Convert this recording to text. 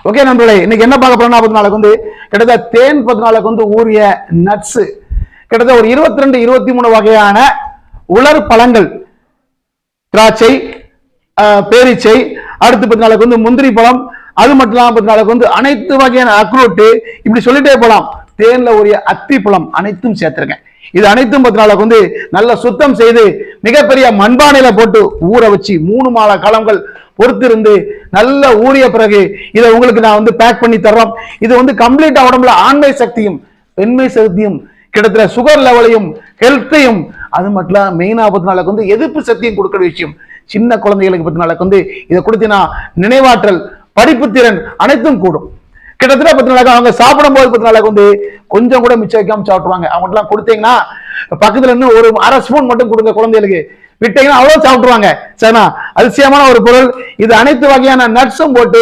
Okay நண்பர்களே, இன்னைக்கு என்ன பார்க்க போறோம்னா 10 நாளுக்கு கிட்டத்தட்ட தேன் 10 நாளுக்கு ஊறிய நட்ஸ் கிட்டத்தட்ட ஒரு 22-23 வகையான உலர் பழங்கள், திராட்சை, பேரீச்சை, அடுத்து 10 நாளுக்கு முந்திரி பழம், அது மட்டும் இல்லாம 10 நாளுக்கு அனைத்து வகையான அக்ரூட், இப்படி சொல்லிட்டே போலாம். தேன்ல உரிய அத்தி பழம் அனைத்தும் சேர்த்திருக்கேன். இது அனைத்தும் 10 நாளுக்கு நல்ல சுத்தம் செய்து மிகப்பெரிய மண்பானையில போட்டு ஊற வச்சு 3 மாத காலங்கள் பொறுத்திருந்து நல்ல ஊறிய பிறகு இதை உங்களுக்கு நான் பேக் பண்ணி தர்றோம். இது கம்ப்ளீட்டா உடம்புல ஆண்மை சக்தியும் பெண்மை சக்தியும் கிட்டத்தட்ட சுகர் லெவலையும் ஹெல்த்தையும் அது மட்டும் மெயினா 10 நாளுக்கு எதிர்ப்பு சக்தியும் கொடுக்கிற விஷயம். சின்ன குழந்தைகளுக்கு 10 நாளுக்கு இதை கொடுத்தினா நினைவாற்றல், படிப்பு திறன் அனைத்தும் கூடும். கிட்டத்தட்ட 10 நாளுக்கு அவங்க சாப்பிடும் போது 10 நாளுக்கு கொஞ்சம் கூட மிச்சம் வைக்காம சாப்பிடுவாங்க. அவங்ககிட்ட எல்லாம் கொடுத்தீங்கன்னா பக்கத்துல இருந்து ஒரு அரை ஸ்பூன் மட்டும் கொடுங்க, குழந்தைகளுக்கு விட்டீங்கன்னா அவ்வளவு சாப்பிட்டுருவாங்க. சரிண்ணா, அதிசயமான ஒரு பொருள் இது. அனைத்து வகையான நட்ஸும் போட்டு